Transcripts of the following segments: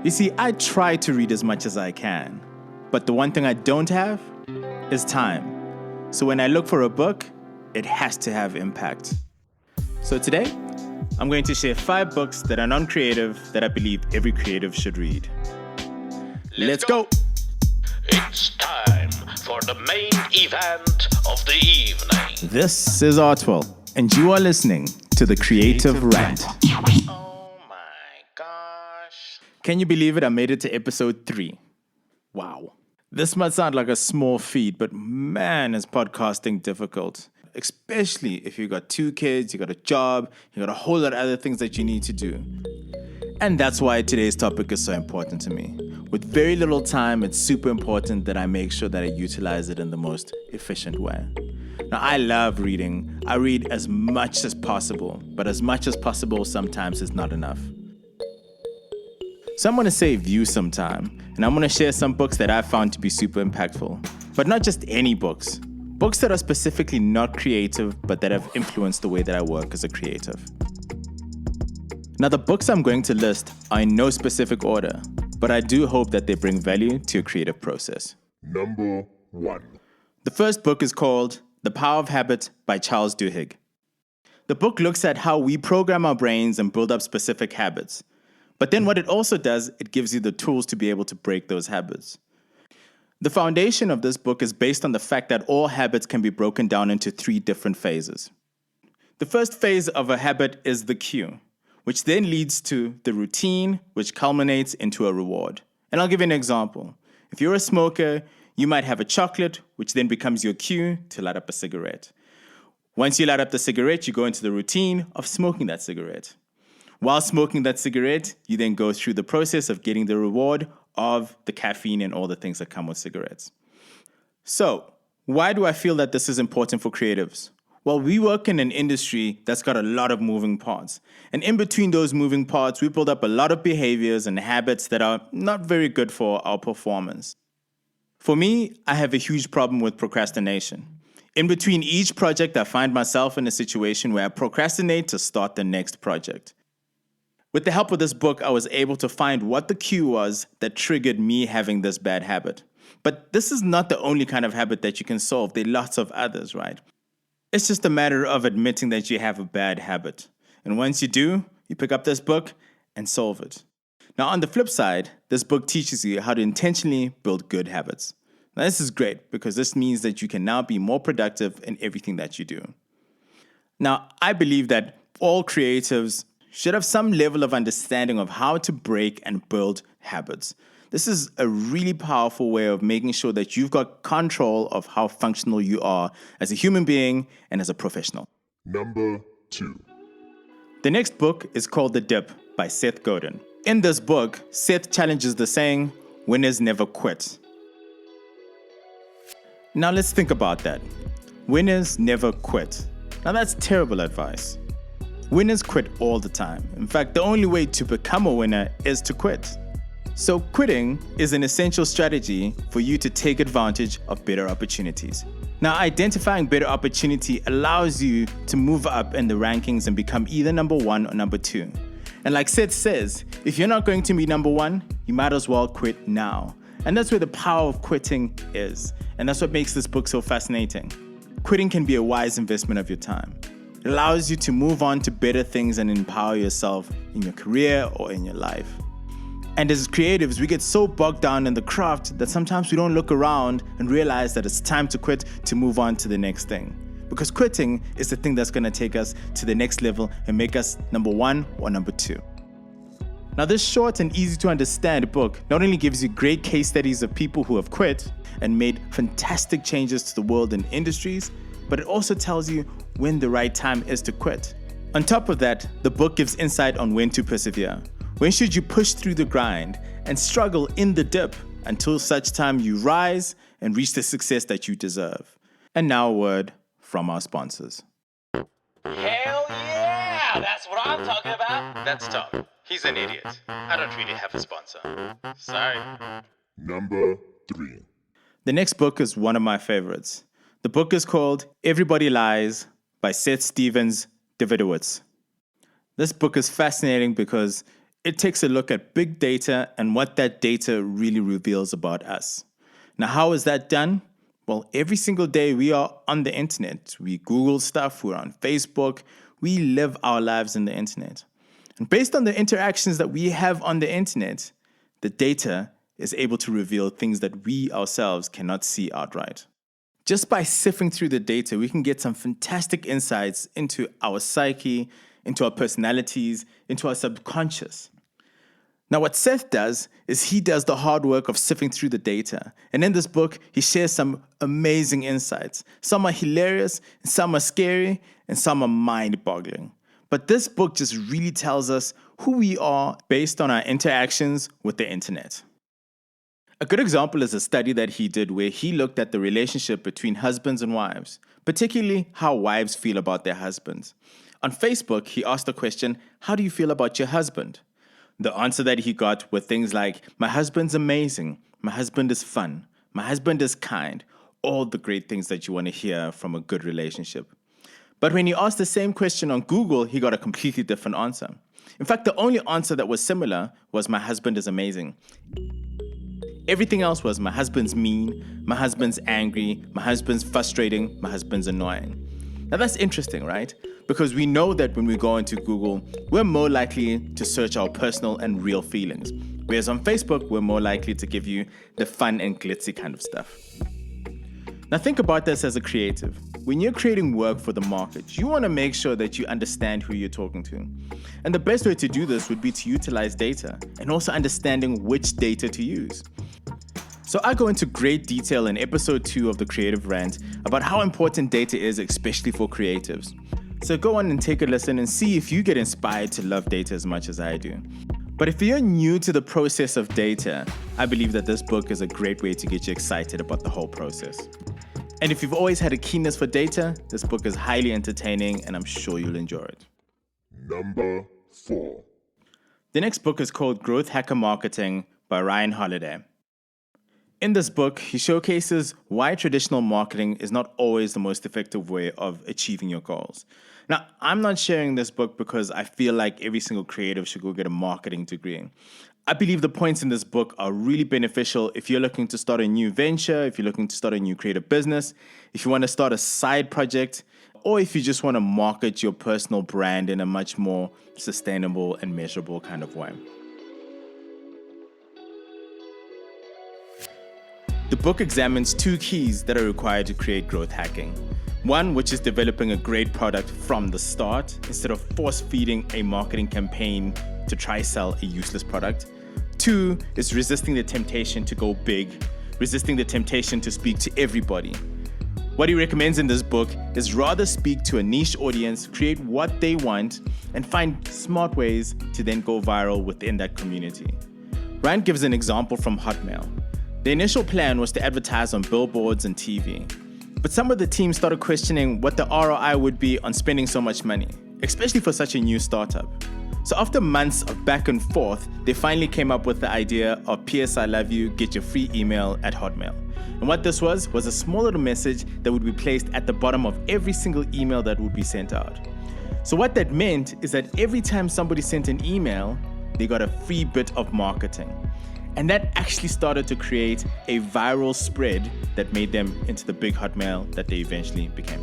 You see, I try to read as much as I can, but the one thing I don't have is time. So when I look for a book, it has to have impact. So today, I'm going to share 5 books that are non-creative that I believe every creative should read. Let's go! It's time for the main event of the evening. This is Artwell, and you are listening to The Creative Rant. Oh my gosh. Can you believe it? I made it to episode 3. Wow. This might sound like a small feat, but man, is podcasting difficult. Especially if you got 2 kids, you got a job, you got a whole lot of other things that you need to do. And that's why today's topic is so important to me. With very little time, it's super important that I make sure that I utilize it in the most efficient way. Now, I love reading. I read as much as possible, but as much as possible sometimes is not enough. So I'm going to save you some time, and I'm going to share some books that I've found to be super impactful. But not just any books. Books that are specifically not creative, but that have influenced the way that I work as a creative. Now, the books I'm going to list are in no specific order, but I do hope that they bring value to your creative process. Number 1. The first book is called The Power of Habit by Charles Duhigg. The book looks at how we program our brains and build up specific habits. But then what it also does, it gives you the tools to be able to break those habits. The foundation of this book is based on the fact that all habits can be broken down into 3 different phases. The first phase of a habit is the cue, which then leads to the routine, which culminates into a reward. And I'll give you an example. If you're a smoker, you might have a chocolate, which then becomes your cue to light up a cigarette. Once you light up the cigarette, you go into the routine of smoking that cigarette. While smoking that cigarette, you then go through the process of getting the reward of the caffeine and all the things that come with cigarettes. So, why do I feel that this is important for creatives? Well, we work in an industry that's got a lot of moving parts. And in between those moving parts, we build up a lot of behaviors and habits that are not very good for our performance. For me, I have a huge problem with procrastination. In between each project, I find myself in a situation where I procrastinate to start the next project. With the help of this book, I was able to find what the cue was that triggered me having this bad habit. But this is not the only kind of habit that you can solve. There are lots of others, right? It's just a matter of admitting that you have a bad habit. And once you do, you pick up this book and solve it. Now, on the flip side, this book teaches you how to intentionally build good habits. Now, this is great because this means that you can now be more productive in everything that you do. Now, I believe that all creatives should have some level of understanding of how to break and build habits. This is a really powerful way of making sure that you've got control of how functional you are as a human being and as a professional. Number 2. The next book is called The Dip by Seth Godin. In this book, Seth challenges the saying, "Winners never quit." Now let's think about that. Winners never quit. Now that's terrible advice. Winners quit all the time. In fact, the only way to become a winner is to quit. So quitting is an essential strategy for you to take advantage of better opportunities. Now, identifying better opportunity allows you to move up in the rankings and become either number 1 or number 2. And like Seth says, if you're not going to be number 1, you might as well quit now. And that's where the power of quitting is. And that's what makes this book so fascinating. Quitting can be a wise investment of your time. It allows you to move on to better things and empower yourself in your career or in your life. And as creatives, we get so bogged down in the craft that sometimes we don't look around and realize that it's time to quit to move on to the next thing. Because quitting is the thing that's going to take us to the next level and make us number 1 or number 2. Now, this short and easy to understand book not only gives you great case studies of people who have quit and made fantastic changes to the world and industries, but it also tells you when the right time is to quit. On top of that, the book gives insight on when to persevere. When should you push through the grind and struggle in the dip until such time you rise and reach the success that you deserve. And now a word from our sponsors. Hell yeah! That's what I'm talking about. That's Tom. He's an idiot. I don't really have a sponsor. Sorry. Number 3. The next book is one of my favorites. The book is called Everybody Lies by Seth Stevens Davidowitz. This book is fascinating because it takes a look at big data and what that data really reveals about us. Now, how is that done? Well, every single day we are on the internet. We Google stuff, we're on Facebook, we live our lives in the internet. And based on the interactions that we have on the internet, the data is able to reveal things that we ourselves cannot see outright. Just by sifting through the data, we can get some fantastic insights into our psyche, into our personalities, into our subconscious. Now, what Seth does is he does the hard work of sifting through the data. And in this book, he shares some amazing insights. Some are hilarious, some are scary, and some are mind-boggling. But this book just really tells us who we are based on our interactions with the internet. A good example is a study that he did where he looked at the relationship between husbands and wives, particularly how wives feel about their husbands. On Facebook, he asked the question, "How do you feel about your husband?" The answer that he got were things like, "My husband's amazing, my husband is fun, my husband is kind," all the great things that you want to hear from a good relationship. But when he asked the same question on Google, he got a completely different answer. In fact, the only answer that was similar was, "My husband is amazing." Everything else was, "My husband's mean, my husband's angry, my husband's frustrating, my husband's annoying." Now that's interesting, right? Because we know that when we go into Google, we're more likely to search our personal and real feelings. Whereas on Facebook, we're more likely to give you the fun and glitzy kind of stuff. Now think about this as a creative. When you're creating work for the market, you want to make sure that you understand who you're talking to. And the best way to do this would be to utilize data and also understanding which data to use. So I go into great detail in episode 2 of the Creative Rant about how important data is, especially for creatives. So go on and take a listen and see if you get inspired to love data as much as I do. But if you're new to the process of data, I believe that this book is a great way to get you excited about the whole process. And if you've always had a keenness for data, this book is highly entertaining and I'm sure you'll enjoy it. Number 4. The next book is called Growth Hacker Marketing by Ryan Holiday. In this book, he showcases why traditional marketing is not always the most effective way of achieving your goals. Now, I'm not sharing this book because I feel like every single creative should go get a marketing degree. I believe the points in this book are really beneficial if you're looking to start a new venture, if you're looking to start a new creative business, if you want to start a side project, or if you just want to market your personal brand in a much more sustainable and measurable kind of way. The book examines 2 keys that are required to create growth hacking. One, which is developing a great product from the start instead of force-feeding a marketing campaign to try sell a useless product. 2 is resisting the temptation to go big, resisting the temptation to speak to everybody. What he recommends in this book is rather speak to a niche audience, create what they want, and find smart ways to then go viral within that community. Ryan gives an example from Hotmail. The initial plan was to advertise on billboards and TV. But some of the team started questioning what the ROI would be on spending so much money, especially for such a new startup. So after months of back and forth, they finally came up with the idea of PS I love you, get your free email at Hotmail. And what this was a small little message that would be placed at the bottom of every single email that would be sent out. So what that meant is that every time somebody sent an email, they got a free bit of marketing. And that actually started to create a viral spread that made them into the big Hotmail that they eventually became.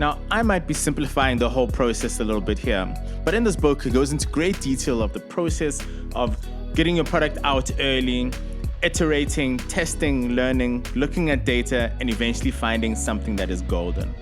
Now, I might be simplifying the whole process a little bit here, but in this book, it goes into great detail of the process of getting your product out early, iterating, testing, learning, looking at data, and eventually finding something that is golden.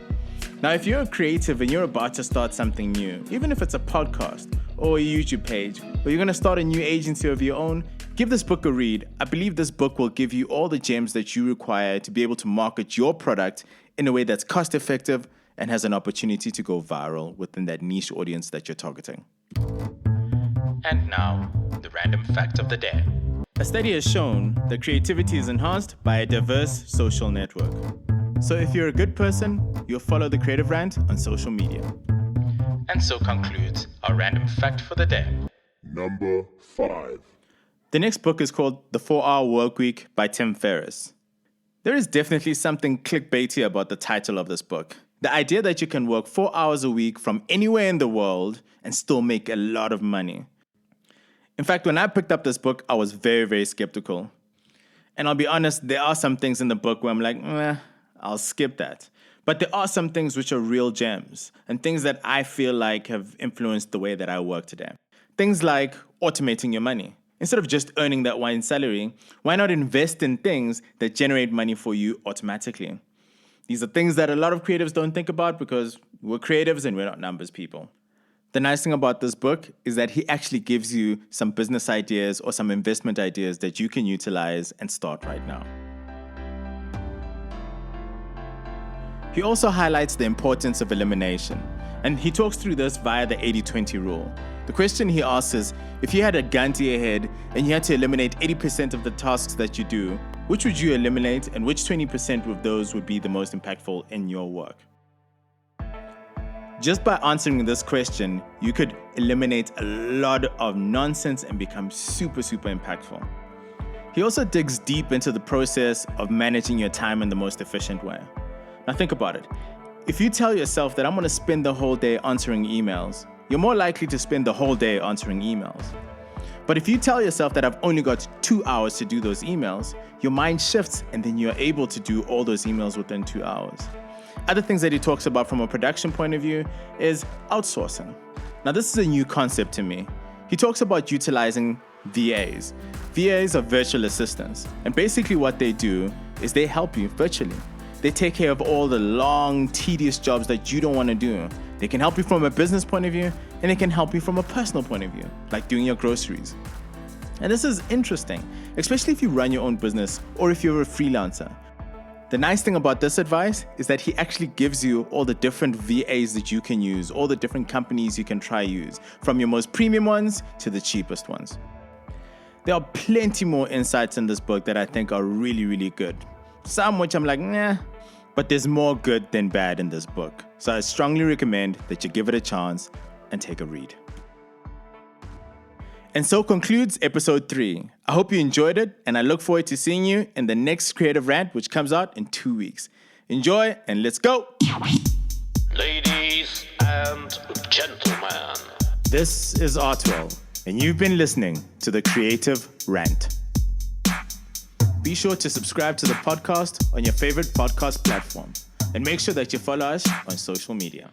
Now, if you're a creative and you're about to start something new, even if it's a podcast or a YouTube page, or you're going to start a new agency of your own, give this book a read. I believe this book will give you all the gems that you require to be able to market your product in a way that's cost effective and has an opportunity to go viral within that niche audience that you're targeting. And now, the random fact of the day. A study has shown that creativity is enhanced by a diverse social network. So if you're a good person, you'll follow the Creative Rant on social media. And so concludes our random fact for the day. Number 5. The next book is called The 4-Hour Workweek by Tim Ferriss. There is definitely something clickbaity about the title of this book. The idea that you can work 4 hours a week from anywhere in the world and still make a lot of money. In fact, when I picked up this book, I was very, very skeptical. And I'll be honest, there are some things in the book where I'm like, I'll skip that. But there are some things which are real gems and things that I feel like have influenced the way that I work today. Things like automating your money. Instead of just earning that one salary, why not invest in things that generate money for you automatically? These are things that a lot of creatives don't think about because we're creatives and we're not numbers people. The nice thing about this book is that he actually gives you some business ideas or some investment ideas that you can utilize and start right now. He also highlights the importance of elimination, and he talks through this via the 80-20 rule. The question he asks is, if you had a gun to your head and you had to eliminate 80% of the tasks that you do, which would you eliminate and which 20% of those would be the most impactful in your work? Just by answering this question, you could eliminate a lot of nonsense and become super, super impactful. He also digs deep into the process of managing your time in the most efficient way. Now think about it. If you tell yourself that I'm going to spend the whole day answering emails, you're more likely to spend the whole day answering emails. But if you tell yourself that I've only got 2 hours to do those emails, your mind shifts and then you're able to do all those emails within 2 hours. Other things that he talks about from a production point of view is outsourcing. Now, this is a new concept to me. He talks about utilizing VAs. VAs are virtual assistants, and basically what they do is they help you virtually. They take care of all the long, tedious jobs that you don't want to do. They can help you from a business point of view, and they can help you from a personal point of view, like doing your groceries. And this is interesting, especially if you run your own business or if you're a freelancer. The nice thing about this advice is that he actually gives you all the different VAs that you can use, all the different companies you can try use, from your most premium ones to the cheapest ones. There are plenty more insights in this book that I think are really, really good. Some which I'm like, nah, but there's more good than bad in this book. So I strongly recommend that you give it a chance and take a read. And so concludes episode 3. I hope you enjoyed it, and I look forward to seeing you in the next Creative Rant, which comes out in 2 weeks. Enjoy, and let's go! Ladies and gentlemen, This is Artwell, and you've been listening to the Creative Rant. Be sure to subscribe to the podcast on your favorite podcast platform, and make sure that you follow us on social media.